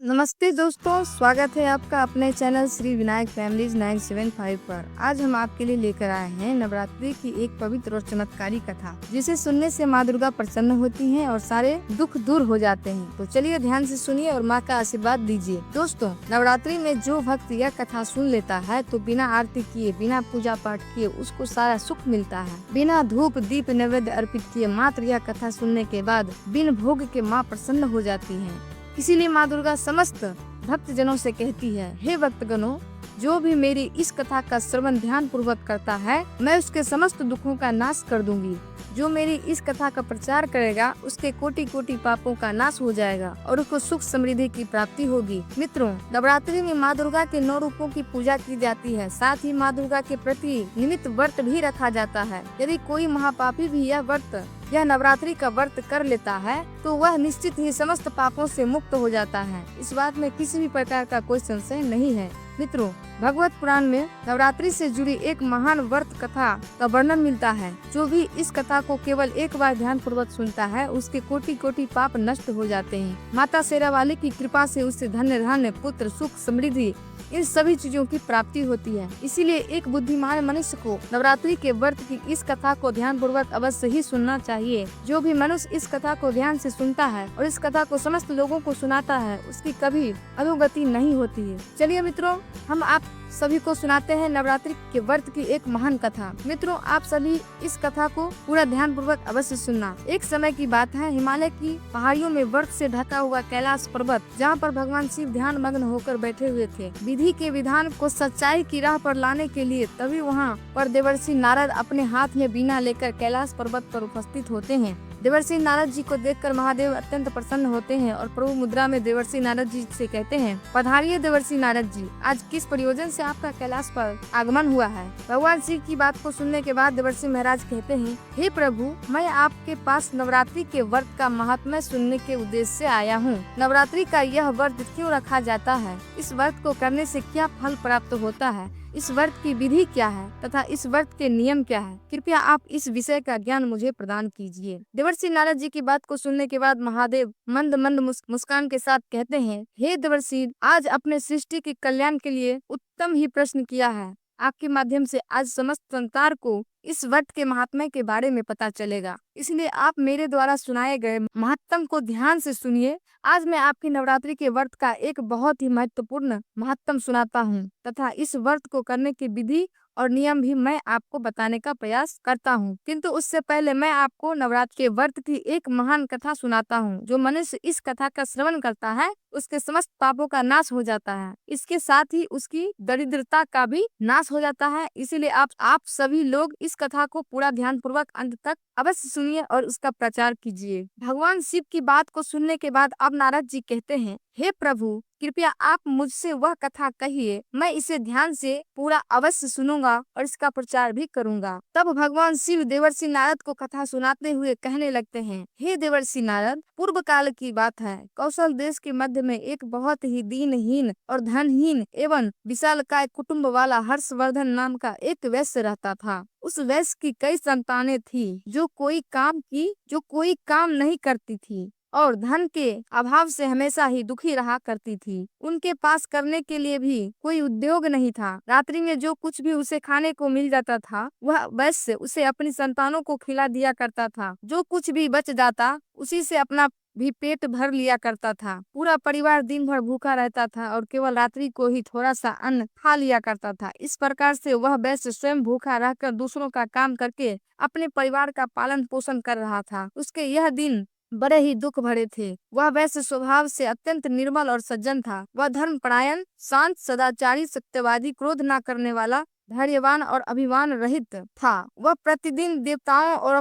नमस्ते दोस्तों, स्वागत है आपका अपने चैनल श्री विनायक फैमिलीज 975 पर। आज हम आपके लिए लेकर आए हैं नवरात्रि की एक पवित्र और चमत्कारी कथा, जिसे सुनने से माँ दुर्गा प्रसन्न होती हैं और सारे दुख दूर हो जाते हैं। तो चलिए ध्यान से सुनिए और माँ का आशीर्वाद दीजिए। दोस्तों, नवरात्रि में जो भक्त यह कथा सुन लेता है तो बिना आरती किए, बिना पूजा पाठ किए उसको सारा सुख मिलता है। बिना धूप दीप नैवेद्य अर्पित किए मात्र यह कथा सुनने के बाद बिन भोग के माँ प्रसन्न हो जाती है। इसीलिए माँ दुर्गा समस्त भक्त जनों से कहती है, हे भक्तगणों, जो भी मेरी इस कथा का श्रवण ध्यान पूर्वक करता है, मैं उसके समस्त दुखों का नाश कर दूंगी। जो मेरी इस कथा का प्रचार करेगा, उसके कोटि कोटि पापों का नाश हो जाएगा और उसको सुख समृद्धि की प्राप्ति होगी। मित्रों, नवरात्रि में माँ दुर्गा के 9 रूपों की पूजा की जाती है। साथ ही माँ दुर्गा के प्रति निमित्त व्रत भी रखा जाता है। यदि कोई महापापी भी यह नवरात्रि का व्रत कर लेता है तो वह निश्चित ही समस्त पापों से मुक्त हो जाता है। इस बात में किसी भी प्रकार का कोई संशय नहीं है। मित्रों, भगवत पुराण में नवरात्रि से जुड़ी एक महान व्रत कथा का वर्णन मिलता है। जो भी इस कथा को केवल एक बार ध्यान पूर्वक सुनता है, उसके कोटि कोटि पाप नष्ट हो जाते हैं। माता शेरावाली की कृपा से उसे धन्य धान्य, पुत्र, सुख, समृद्धि, इन सभी चीजों की प्राप्ति होती है। इसीलिए एक बुद्धिमान मनुष्य को नवरात्रि के व्रत की इस कथा को ध्यान पूर्वक अवश्य ही सुनना चाहिए। जो भी मनुष्य इस कथा को ध्यान से सुनता है और इस कथा को समस्त लोगों को सुनाता है, उसकी कभी अधोगति नहीं होती है। चलिए मित्रों, हम आप सभी को सुनाते हैं नवरात्रि के व्रत की एक महान कथा। मित्रों, आप सभी इस कथा को पूरा ध्यान पूर्वक अवश्य सुनना। एक समय की बात है, हिमालय की पहाड़ियों में बर्फ से ढका हुआ कैलाश पर्वत, जहाँ पर भगवान शिव ध्यान मग्न होकर बैठे हुए थे। विधि के विधान को सच्चाई की राह पर लाने के लिए तभी वहाँ पर देवर्षि नारद अपने हाथ में बीना लेकर कैलाश पर्वत पर उपस्थित होते हैं। देवर्षि नारद जी को देखकर महादेव अत्यंत प्रसन्न होते हैं और प्रभु मुद्रा में देवर्षि नारद जी से कहते हैं, पधारिए देवर्षि नारद जी, आज किस प्रयोजन से आपका कैलाश पर आगमन हुआ है। भगवान शिव की बात को सुनने के बाद देवर्षि महाराज कहते हैं, हे प्रभु, मैं आपके पास नवरात्रि के व्रत का महात्म्य सुनने के उद्देश्य से आया हूँ। नवरात्रि का यह व्रत क्यों रखा जाता है, इस व्रत को करने से क्या फल प्राप्त होता है, इस व्रत की विधि क्या है तथा इस व्रत के नियम क्या है, कृपया आप इस विषय का ज्ञान मुझे प्रदान कीजिए। देवर्षि नारद जी की बात को सुनने के बाद महादेव मंद मंद मुस्कान के साथ कहते हैं, हे देवर्षि, आज अपने सृष्टि के कल्याण के लिए उत्तम ही प्रश्न किया है। आपके माध्यम से आज समस्त संसार को इस व्रत के महात्म्य के बारे में पता चलेगा। इसलिए आप मेरे द्वारा सुनाए गए महात्म को ध्यान से सुनिए। आज मैं आपकी नवरात्रि के व्रत का एक बहुत ही महत्वपूर्ण महात्म सुनाता हूँ तथा इस व्रत को करने की विधि और नियम भी मैं आपको बताने का प्रयास करता हूँ। किंतु उससे पहले मैं आपको नवरात्रि के व्रत की एक महान कथा सुनाता हूँ। जो मनुष्य इस कथा का श्रवण करता है, उसके समस्त पापों का नाश हो जाता है। इसके साथ ही उसकी दरिद्रता का भी नाश हो जाता है। इसीलिए आप सभी लोग इस कथा को पूरा ध्यान पूर्वक अंत तक अवश्य सुनिए और उसका प्रचार कीजिए। भगवान शिव की बात को सुनने के बाद अब नारद जी कहते हैं, हे प्रभु, कृपया आप मुझसे वह कथा कहिए, मैं इसे ध्यान से पूरा अवश्य सुनूंगा और इसका प्रचार भी करूंगा। तब भगवान शिव देवर्षि नारद को कथा सुनाते हुए कहने लगते हैं, हे देवर्षि नारद, पूर्व काल की बात है। कौशल देश के मध्य में एक बहुत ही दीनहीन और धनहीन एवं विशालकाय कुटुंब वाला हर्षवर्धन नाम का एक वैश्य रहता था। उस वैश्य की कई संतानें थी, जो कोई काम नहीं करती थी और धन के अभाव से हमेशा ही दुखी रहा करती थी। उनके पास करने के लिए भी कोई उद्योग नहीं था। रात्रि में जो कुछ भी उसे खाने को मिल जाता था, वह वैश्य उसे अपनी संतानों को खिला दिया करता था। जो कुछ भी बच जाता, उसी से अपना भी पेट भर लिया करता था। पूरा परिवार दिन भर भूखा रहता था और केवल रात्रि को ही थोड़ा सा अन्न खा लिया करता था। इस प्रकार से वह वैश्य स्वयं भूखा रहकर दूसरों का काम करके अपने परिवार का पालन पोषण कर रहा था। उसके यह दिन बड़े ही दुख भरे थे। वह वैश्य स्वभाव से अत्यंत निर्मल और सज्जन था। वह धर्मपरायण, शांत, सदाचारी, सत्यवादी, क्रोध न करने वाला, धैर्यवान और अभिमान रहित था। वह प्रतिदिन देवताओं और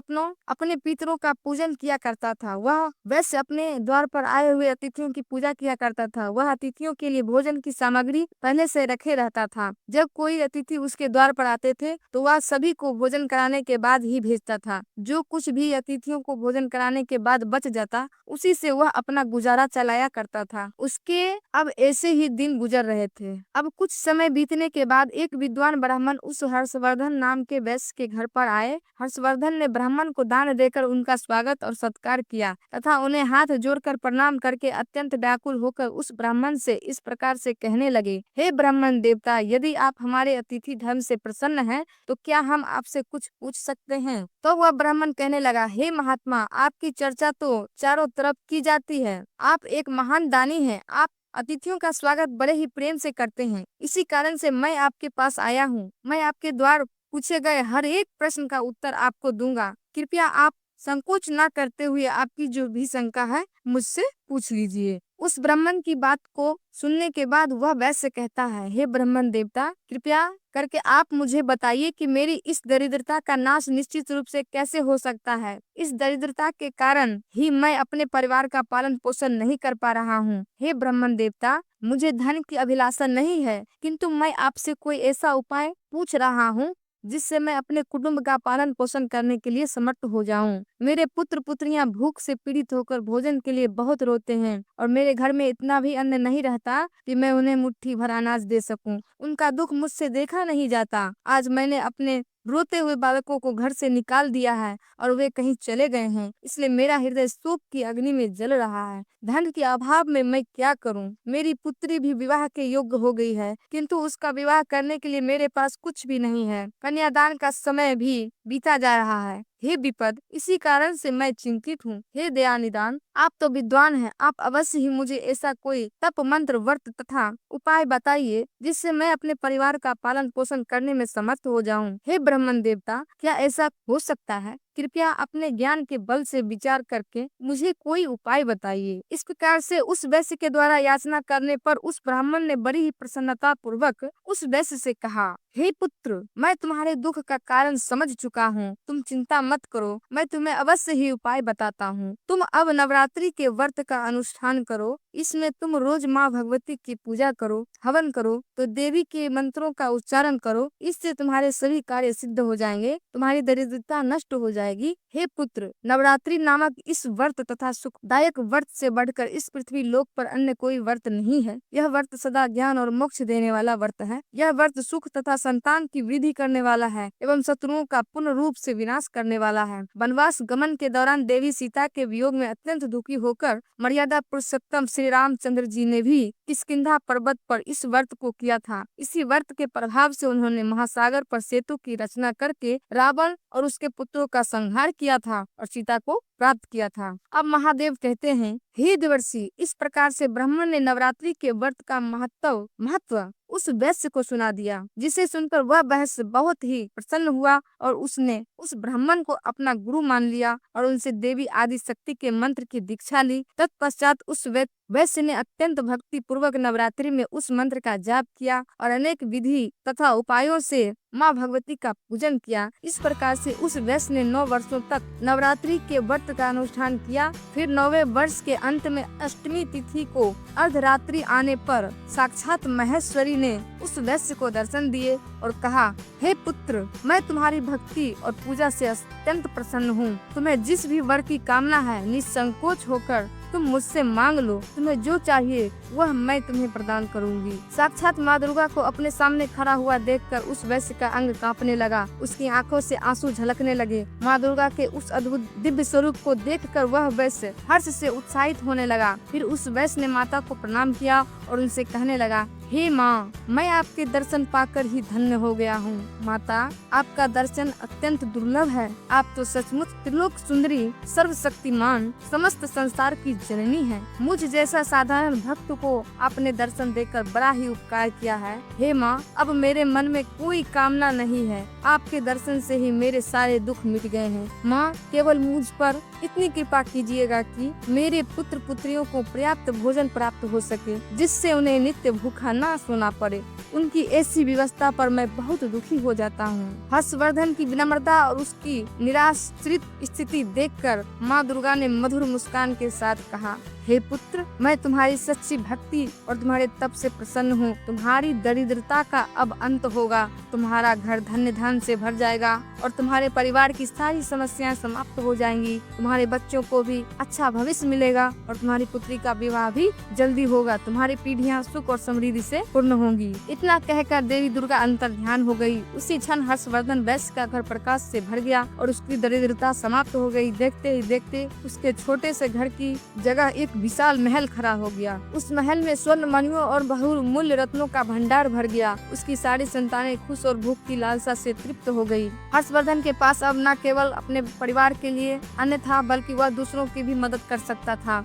अपने पितरों का पूजन किया करता था। वह वैश्य अपने द्वार पर आए हुए अतिथियों की पूजा किया करता था। वह अतिथियों के लिए भोजन की सामग्री पहले से रखे रहता था। जब कोई अतिथि उसके द्वार पर आते थे तो वह सभी को भोजन कराने के बाद ही भेजता था। जो कुछ भी अतिथियों को भोजन कराने के बाद बच जाता, उसी से वह अपना गुजारा चलाया करता था। उसके अब ऐसे ही दिन गुजर रहे थे। अब कुछ समय बीतने के बाद एक विद्वान ब्राह्मण ब्राह्मण उस हर्षवर्धन नाम के वैश्य के घर पर आए। हर्षवर्धन ने ब्राह्मण को दान देकर उनका स्वागत और सत्कार किया तथा उन्हें हाथ जोड़कर प्रणाम करके अत्यंत व्याकुल होकर उस ब्राह्मण से इस प्रकार से कहने लगे, हे ब्राह्मण देवता, यदि आप हमारे अतिथि धर्म से प्रसन्न हैं तो क्या हम आपसे कुछ पूछ सकते हैं? तो वह ब्राह्मण कहने लगा, हे महात्मा, आपकी चर्चा तो चारों तरफ की जाती है। आप एक महान दानी हैं। आप अतिथियों का स्वागत बड़े ही प्रेम से करते हैं। इसी कारण से मैं आपके पास आया हूँ। मैं आपके द्वारा पूछे गए हर एक प्रश्न का उत्तर आपको दूंगा। कृपया आप संकोच न करते हुए आपकी जो भी शंका है मुझसे पूछ लीजिए। उस ब्राह्मण की बात को सुनने के बाद वह वैश्य कहता है, हे ब्राह्मण देवता, कृपया करके आप मुझे बताइए कि मेरी इस दरिद्रता का नाश निश्चित रूप से कैसे हो सकता है। इस दरिद्रता के कारण ही मैं अपने परिवार का पालन पोषण नहीं कर पा रहा हूँ। हे ब्राह्मण देवता, मुझे धन की अभिलाषा नहीं है, किंतु मैं आपसे कोई ऐसा उपाय पूछ रहा हूँ जिससे मैं अपने कुटुंब का पालन पोषण करने के लिए समर्थ हो जाऊं। मेरे पुत्र पुत्रियां भूख से पीड़ित होकर भोजन के लिए बहुत रोते हैं और मेरे घर में इतना भी अन्न नहीं रहता कि मैं उन्हें मुट्ठी भर अनाज दे सकूं। उनका दुख मुझसे देखा नहीं जाता। आज मैंने अपने रोते हुए बालकों को घर से निकाल दिया है और वे कहीं चले गए हैं, इसलिए मेरा हृदय शोक की अग्नि में जल रहा है। धन के अभाव में मैं क्या करूं? मेरी पुत्री भी विवाह के योग्य हो गई है, किंतु उसका विवाह करने के लिए मेरे पास कुछ भी नहीं है। कन्यादान का समय भी बीता जा रहा है। हे विपद, इसी कारण से मैं चिंतित हूँ। हे दयानिदान, आप तो विद्वान हैं, आप अवश्य ही मुझे ऐसा कोई तप मंत्र व्रत तथा उपाय बताइए जिससे मैं अपने परिवार का पालन पोषण करने में समर्थ हो जाऊं। हे ब्राह्मण देवता, क्या ऐसा हो सकता है? कृपया अपने ज्ञान के बल से विचार करके मुझे कोई उपाय बताइए। इस प्रकार से उस वैश्य के द्वारा याचना करने पर उस ब्राह्मण ने बड़ी ही प्रसन्नता पूर्वक उस वैश्य से कहा, हे पुत्र, मैं तुम्हारे दुख का कारण समझ चुका हूँ। तुम चिंता मत करो, मैं तुम्हें अवश्य ही उपाय बताता हूँ। तुम अब नवरात्रि के व्रत का अनुष्ठान करो। इसमें तुम रोज माँ भगवती की पूजा करो, हवन करो, तो देवी के मंत्रों का उच्चारण करो। इससे तुम्हारे सभी कार्य सिद्ध हो जाएंगे, तुम्हारी दरिद्रता नष्ट हो जाएगी। हे पुत्र, नवरात्रि नामक इस व्रत तथा सुखदायक व्रत से बढ़कर इस पृथ्वी लोक पर अन्य कोई व्रत नहीं है। यह व्रत सदा ज्ञान और मोक्ष देने वाला व्रत है। यह व्रत सुख तथा संतान की वृद्धि करने वाला है एवं शत्रुओं का पूर्ण रूप से विनाश करने वाला है। वनवास गमन के दौरान देवी सीता के वियोग में अत्यंत दुखी होकर मर्यादा पुरुषोत्तम श्री रामचंद्र जी ने भी किष्किंधा पर्वत पर इस व्रत को किया था। इसी व्रत के प्रभाव से उन्होंने महासागर पर सेतु की रचना करके रावण और उसके पुत्रों का संहार किया था और सीता को प्राप्त किया था। अब महादेव कहते हैं, हे देवर्षि, इस प्रकार से ब्राह्मण ने नवरात्रि के व्रत का महत्व उस वैश्य को सुना दिया, जिसे सुनकर वह वैश्य बहुत ही प्रसन्न हुआ और उसने उस ब्राह्मण को अपना गुरु मान लिया और उनसे देवी आदि शक्ति के मंत्र की दीक्षा ली। तत्पश्चात उस वैश्य ने अत्यंत भक्ति पूर्वक नवरात्रि में उस मंत्र का जाप किया और अनेक विधि तथा उपायों से माँ भगवती का पूजन किया। इस प्रकार से उस वैश्य ने 9 वर्षों तक नवरात्रि के व्रत का अनुष्ठान किया। फिर 9वें वर्ष के अंत में अष्टमी तिथि को अर्धरात्रि आने पर साक्षात महेश्वरी ने उस वैश्य को दर्शन दिए और कहा, हे पुत्र, मैं तुम्हारी भक्ति और पूजा से अत्यंत प्रसन्न हूँ। तुम्हें जिस भी वर की कामना है निसंकोच होकर तुम मुझसे मांग लो। तुम्हें जो चाहिए वह मैं तुम्हें प्रदान करूंगी। साक्षात माँ दुर्गा को अपने सामने खड़ा हुआ देखकर उस वैश्य का अंग कांपने लगा, उसकी आंखों से आंसू झलकने लगे। माँ दुर्गा के उस अद्भुत दिव्य स्वरूप को देखकर वह वैश्य हर्ष से उत्साहित होने लगा। फिर उस वैश्य ने माता को प्रणाम किया और उनसे कहने लगा, हे माँ, मैं आपके दर्शन पाकर ही धन्य हो गया हूँ। माता, आपका दर्शन अत्यंत दुर्लभ है। आप तो सचमुच त्रिलोक सुंदरी, सर्वशक्तिमान, समस्त संसार की जननी है। मुझ जैसा साधारण भक्त को आपने दर्शन देकर बड़ा ही उपकार किया है। हे माँ, अब मेरे मन में कोई कामना नहीं है। आपके दर्शन से ही मेरे सारे दुख मिट गए हैं। माँ, केवल मुझ पर इतनी कृपा कीजिएगा कि मेरे पुत्र पुत्रियों को पर्याप्त भोजन प्राप्त हो सके, जिससे उन्हें नित्य भूखा ना सोना पड़े। उनकी ऐसी व्यवस्था पर मैं बहुत दुखी हो जाता हूँ। हर्षवर्धन की विनम्रता और उसकी निराश्रित स्थिति देखकर माँ दुर्गा ने मधुर मुस्कान के साथ कहा, हे पुत्र, मैं तुम्हारी सच्ची भक्ति और तुम्हारे तप से प्रसन्न हूँ। तुम्हारी दरिद्रता का अब अंत होगा, तुम्हारा घर धन्य धन से भर जाएगा और तुम्हारे परिवार की सारी समस्याएं समाप्त हो जाएंगी। तुम्हारे बच्चों को भी अच्छा भविष्य मिलेगा और तुम्हारी पुत्री का विवाह भी जल्दी होगा। तुम्हारी पीढ़ियां सुख और समृद्धि से पूर्ण होंगी। इतना कहकर देवी दुर्गा अंतर ध्यान हो गई। उसी क्षण हर्षवर्धन वैश्य का घर प्रकाश से भर गया और उसकी दरिद्रता समाप्त हो गई। देखते ही देखते उसके छोटे से घर की जगह एक विशाल महल खड़ा हो गया। उस महल में स्वर्ण मणियों और बहुमूल्य रत्नों का भंडार भर गया। उसकी सारी संतानें खुश और भूख की लालसा से तृप्त हो गई। हर्षवर्धन के पास अब न केवल अपने परिवार के लिए अन्न था, बल्कि वह दूसरों की भी मदद कर सकता था।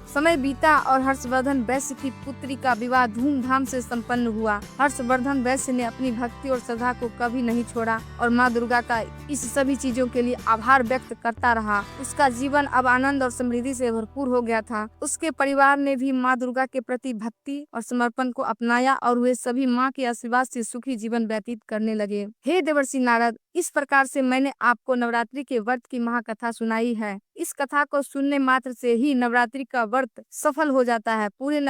समय बीता और हर्षवर्धन वैश्य की पुत्री का विवाह धूमधाम से संपन्न हुआ। हर्षवर्धन वैश्य ने अपनी भक्ति और श्रद्धा को कभी नहीं छोड़ा और माँ दुर्गा का इस सभी चीजों के लिए आभार व्यक्त करता रहा। उसका जीवन अब आनंद और समृद्धि से भरपूर हो गया था। उसके परिवार ने भी माँ दुर्गा के प्रति भक्ति और समर्पण को अपनाया और वे सभी माँ के आशीर्वाद से सुखी जीवन व्यतीत करने लगे। हे देवर्षि नारद, इस प्रकार से मैंने आपको नवरात्रि के व्रत की महाकथा सुनाई है। इस कथा को सुनने मात्र से ही नवरात्रि का व्रत सफल हो जाता है। पूरे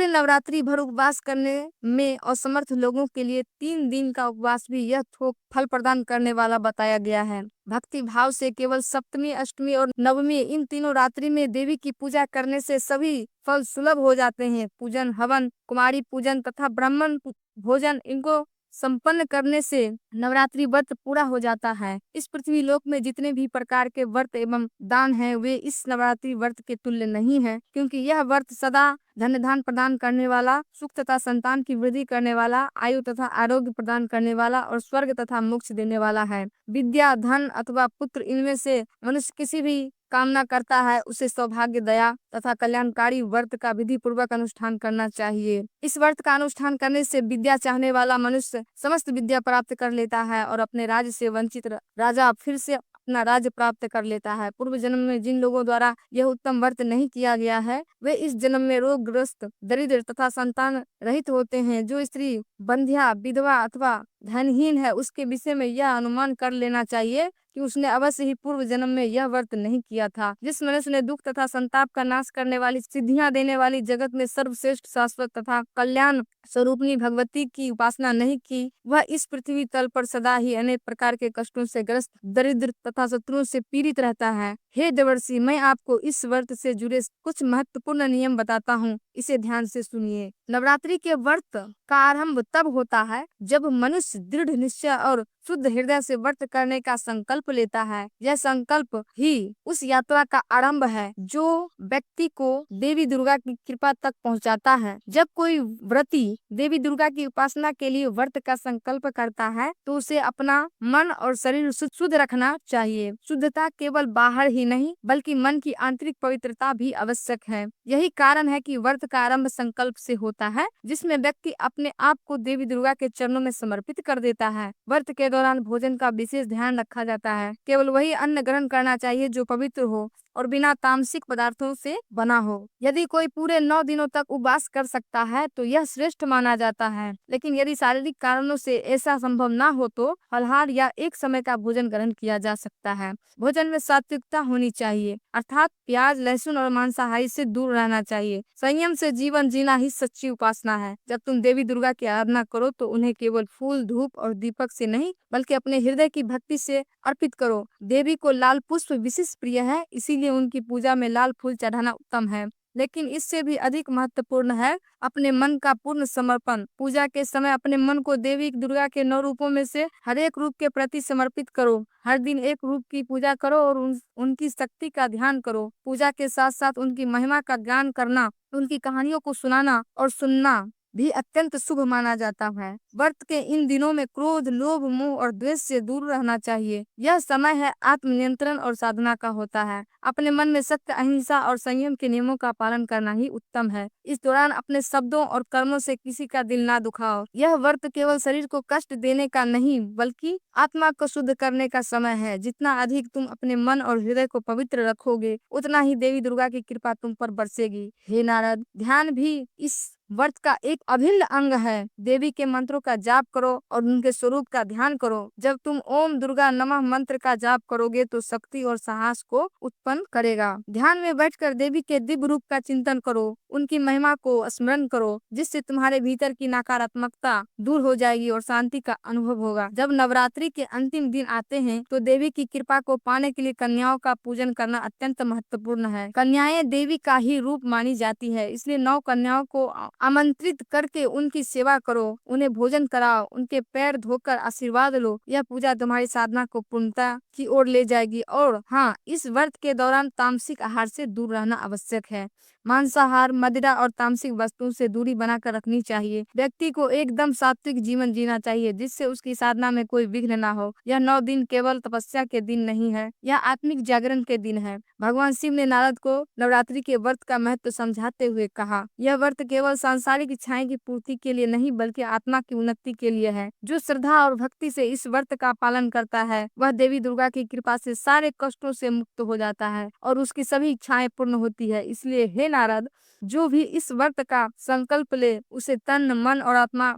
नवरात्रि भर उपवास करने में असमर्थ लोगों के लिए 3 दिन का उपवास भी यह थोक फल प्रदान करने वाला बताया गया है। भक्ति भाव से केवल सप्तमी, अष्टमी और नवमी इन तीनों रात्रि में देवी की पूजा करने से सभी फल सुलभ हो जाते हैं। पूजन, हवन, कुमारी पूजन तथा ब्राह्मण भोजन इनको संपन्न करने से नवरात्रि व्रत पूरा हो जाता है। इस पृथ्वी लोक में जितने भी प्रकार के व्रत एवं दान हैं, वे इस नवरात्रि व्रत के तुल्य नहीं है, क्योंकि यह व्रत सदा धन धान प्रदान करने वाला, सुख तथा संतान की वृद्धि करने वाला, आयु तथा आरोग्य प्रदान करने वाला और स्वर्ग तथा मोक्ष देने वाला है। विद्या, धन अथवा पुत्र, इनमें से मनुष्य किसी भी कामना करता है, उसे सौभाग्य, दया तथा कल्याणकारी व्रत का विधि पूर्वक अनुष्ठान करना चाहिए। इस व्रत का अनुष्ठान करने से विद्या चाहने वाला मनुष्य समस्त विद्या प्राप्त कर लेता है और अपने राज्य से वंचित राजा फिर से अपना राज्य प्राप्त कर लेता है। पूर्व जन्म में जिन लोगों द्वारा यह उत्तम व्रत नहीं किया गया है, वे इस जन्म में रोगग्रस्त, दरिद्र तथा संतान रहित होते हैं। जो स्त्री बंध्या, विधवा अथवा धनहीन है, उसके विषय में यह अनुमान कर लेना चाहिए कि उसने अवश्य ही पूर्व जन्म में यह व्रत नहीं किया था। जिस मनुष्य ने दुख तथा संताप का नाश करने वाली, सिद्धियां देने वाली, जगत में सर्वश्रेष्ठ, शाश्वत तथा कल्याण स्वरूपनी भगवती की उपासना नहीं की, वह इस पृथ्वी तल पर सदा ही अनेक प्रकार के कष्टों से ग्रस्त, दरिद्र तथा शत्रुओं से पीड़ित रहता है। हे देवर्षि, मैं आपको इस व्रत से जुड़े कुछ महत्वपूर्ण नियम बताता हूँ, इसे ध्यान से सुनिए। नवरात्रि के व्रत का आरंभ तब होता है जब मनुष्य दृढ़ निश्चय और शुद्ध हृदय से व्रत करने का संकल्प लेता है। यह संकल्प ही उस यात्रा का आरंभ है जो व्यक्ति को देवी दुर्गा की कृपा तक पहुंचाता है। जब कोई व्रती देवी दुर्गा की उपासना के लिए व्रत का संकल्प करता है, तो उसे अपना मन और शरीर शुद्ध रखना चाहिए। शुद्धता केवल बाहर ही नहीं, बल्कि मन की आंतरिक पवित्रता भी आवश्यक है। यही कारण है कि व्रत का आरंभ संकल्प से होता है, जिसमें व्यक्ति अपने आप को देवी दुर्गा के चरणों में समर्पित कर देता है। व्रत के दौरान भोजन का विशेष ध्यान रखा जाता है। केवल वही अन्न ग्रहण करना चाहिए जो पवित्र हो और बिना तामसिक पदार्थों से बना हो। यदि कोई पूरे 9 दिनों तक उपवास कर सकता है तो यह श्रेष्ठ माना जाता है, लेकिन यदि शारीरिक कारणों से ऐसा संभव ना हो तो फलाहार या एक समय का भोजन ग्रहण किया जा सकता है। भोजन में सात्विकता होनी चाहिए, अर्थात प्याज, लहसुन और मांसाहारी से दूर रहना चाहिए। संयम से जीवन जीना ही सच्ची उपासना है। जब तुम देवी दुर्गा की आराधना करो तो उन्हें केवल फूल, धूप और दीपक से नहीं, बल्कि अपने हृदय की भक्ति से अर्पित करो। देवी को लाल पुष्प विशेष प्रिय है, इसीलिए उनकी पूजा में लाल फूल चढ़ाना उत्तम है। लेकिन इससे भी अधिक महत्वपूर्ण है अपने मन का पूर्ण समर्पण। पूजा के समय अपने मन को देवी दुर्गा के 9 रूपों में से हर एक रूप के प्रति समर्पित करो। हर दिन एक रूप की पूजा करो और उनकी शक्ति का ध्यान करो। पूजा के साथ साथ उनकी महिमा का ज्ञान करना, उनकी कहानियों को सुनाना और सुनना भी अत्यंत शुभ माना जाता है। व्रत के इन दिनों में क्रोध, लोभ, मोह और द्वेष से दूर रहना चाहिए। यह समय है आत्मनियंत्रण और साधना का होता है। अपने मन में सत्य, अहिंसा और संयम के नियमों का पालन करना ही उत्तम है। इस दौरान अपने शब्दों और कर्मों से किसी का दिल ना दुखाओ। यह व्रत केवल शरीर को कष्ट देने का नहीं, बल्कि आत्मा को शुद्ध करने का समय है। जितना अधिक तुम अपने मन और हृदय को पवित्र रखोगे, उतना ही देवी दुर्गा की कृपा तुम पर बरसेगी। हे नारद, ध्यान भी इस व्रत का एक अभिन्न अंग है। देवी के मंत्रों का जाप करो और उनके स्वरूप का ध्यान करो। जब तुम ओम दुर्गा नमः मंत्र का जाप करोगे तो शक्ति और साहस को उत्पन्न करेगा। ध्यान में बैठकर देवी के दिव्य रूप का चिंतन करो, उनकी महिमा को स्मरण करो, जिससे तुम्हारे भीतर की नकारात्मकता दूर हो जाएगी और शांति का अनुभव होगा। जब नवरात्रि के अंतिम दिन आते हैं तो देवी की कृपा को पाने के लिए कन्याओं का पूजन करना अत्यंत महत्वपूर्ण है। कन्याएं देवी का ही रूप मानी जाती है, इसलिए 9 कन्याओं को आमंत्रित करके उनकी सेवा करो, उन्हें भोजन कराओ, उनके पैर धोकर आशीर्वाद लो। यह पूजा तुम्हारी साधना को पूर्णता की ओर ले जाएगी। और हाँ, इस व्रत के दौरान तामसिक आहार से दूर रहना आवश्यक है। मांसाहार, मदिरा और तामसिक वस्तुओं से दूरी बनाकर रखनी चाहिए। व्यक्ति को एकदम सात्विक जीवन जीना चाहिए, जिससे उसकी साधना में कोई विघ्न ना हो। यह 9 दिन केवल तपस्या के दिन नहीं है, यह आत्मिक जागरण के दिन है। भगवान शिव ने नारद को नवरात्रि के व्रत का महत्व समझाते हुए कहा, यह व्रत केवल सांसारिक इच्छाएं की पूर्ति के लिए नहीं बल्कि आत्मा की उन्नति के लिए है। जो श्रद्धा और भक्ति से इस व्रत का पालन करता है वह देवी दुर्गा की कृपा से सारे कष्टों से मुक्त हो जाता है और उसकी सभी इच्छाएं पूर्ण होती है। इसलिए हे नारद, जो भी इस व्रत का संकल्प ले उसे तन मन और आत्मा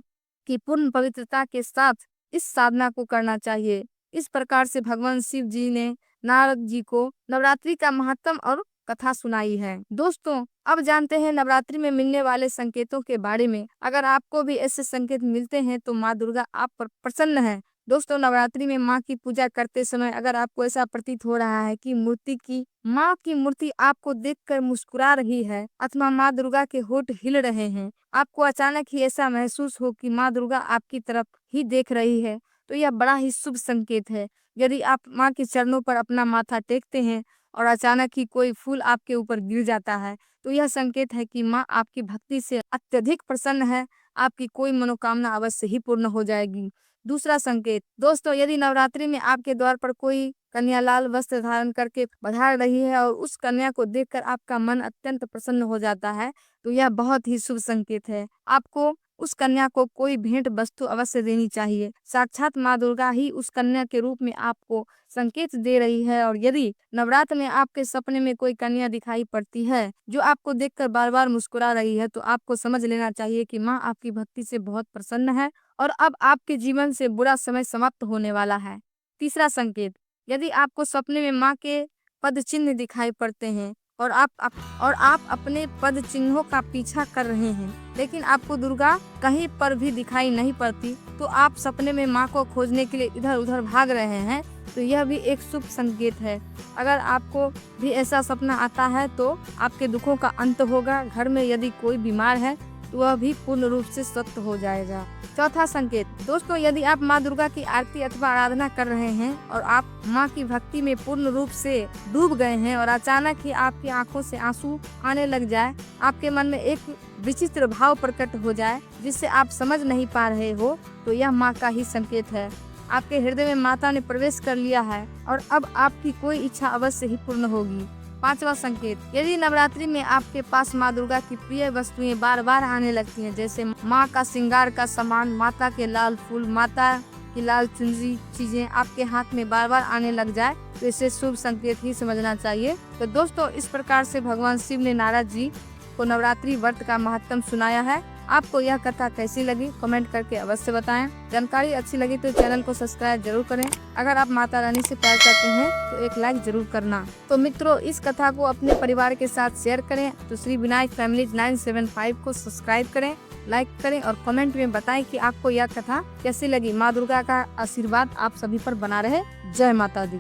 की पूर्ण पवित्रता के साथ इस साधना को करना चाहिए। इस प्रकार से भगवान शिव जी ने नारद जी को नवरात्रि का महत्व और कथा सुनाई है। दोस्तों, अब जानते हैं नवरात्रि में मिलने वाले संकेतों के बारे में। अगर आपको भी ऐसे संकेत मिलते हैं तो माँ दुर्गा आप पर प्रसन्न है। दोस्तों, नवरात्रि में माँ की पूजा करते समय अगर आपको ऐसा प्रतीत हो रहा है कि माँ की मूर्ति आपको देखकर मुस्कुरा रही है अथवा माँ दुर्गा के होठ हिल रहे हैं, आपको अचानक ही ऐसा महसूस हो कि माँ दुर्गा आपकी तरफ ही देख रही है, तो यह बड़ा ही शुभ संकेत है। यदि आप माँ के चरणों पर अपना माथा टेकते हैं और अचानक ही कोई फूल आपके ऊपर गिर जाता है तो यह संकेत है कि माँ आपकी भक्ति से अत्यधिक प्रसन्न है। आपकी कोई मनोकामना अवश्य ही पूर्ण हो जाएगी। दूसरा संकेत, दोस्तों, यदि नवरात्रि में आपके द्वार पर कोई कन्या लाल वस्त्र धारण करके पधार रही है और उस कन्या को देखकर आपका मन अत्यंत प्रसन्न हो जाता है तो यह बहुत ही शुभ संकेत है। आपको उस कन्या को कोई भेंट वस्तु अवश्य देनी चाहिए। साक्षात माँ दुर्गा ही उस कन्या के रूप में आपको संकेत दे रही है। और यदि नवरात्र में आपके सपने में कोई कन्या दिखाई पड़ती है जो आपको देखकर बार बार मुस्कुरा रही है तो आपको समझ लेना चाहिए कि माँ आपकी भक्ति से बहुत प्रसन्न है और अब आपके जीवन से बुरा समय समाप्त होने वाला है। तीसरा संकेत, यदि आपको सपने में माँ के पद चिन्ह दिखाई पड़ते हैं और आप अपने पद चिन्हों का पीछा कर रहे हैं लेकिन आपको दुर्गा कहीं पर भी दिखाई नहीं पड़ती, तो आप सपने में माँ को खोजने के लिए इधर उधर भाग रहे हैं, तो यह भी एक शुभ संकेत है। अगर आपको भी ऐसा सपना आता है तो आपके दुखों का अंत होगा। घर में यदि कोई बीमार है तो वह भी पूर्ण रूप से स्वस्थ हो जाएगा। चौथा संकेत, दोस्तों, यदि आप माँ दुर्गा की आरती अथवा आराधना कर रहे हैं और आप माँ की भक्ति में पूर्ण रूप से डूब गए हैं और अचानक ही आपकी आंखों से आंसू आने लग जाए, आपके मन में एक विचित्र भाव प्रकट हो जाए जिससे आप समझ नहीं पा रहे हो, तो यह माँ का ही संकेत है। आपके हृदय में माता ने प्रवेश कर लिया है और अब आपकी कोई इच्छा अवश्य ही पूर्ण होगी। पांचवा संकेत, यदि नवरात्रि में आपके पास माँ दुर्गा की प्रिय वस्तुएं बार बार आने लगती हैं, जैसे माँ का श्रृंगार का सामान, माता के लाल फूल, माता की लाल चुनरी चीजें आपके हाथ में बार बार आने लग जाए तो इसे शुभ संकेत ही समझना चाहिए। तो दोस्तों, इस प्रकार से भगवान शिव ने नारद जी को नवरात्रि व्रत का महत्व सुनाया है। आपको यह कथा कैसी लगी कमेंट करके अवश्य बताएं। जानकारी अच्छी लगी तो चैनल को सब्सक्राइब जरूर करें। अगर आप माता रानी से प्यार करते हैं तो एक लाइक जरूर करना। तो मित्रों, इस कथा को अपने परिवार के साथ शेयर करें। तो श्री विनायक फैमिलीज 975 को सब्सक्राइब करें, लाइक करें और कमेंट में बताएं कि आपको यह कथा कैसी लगी। माँ दुर्गा का आशीर्वाद आप सभी पर बना रहे। जय माता दी।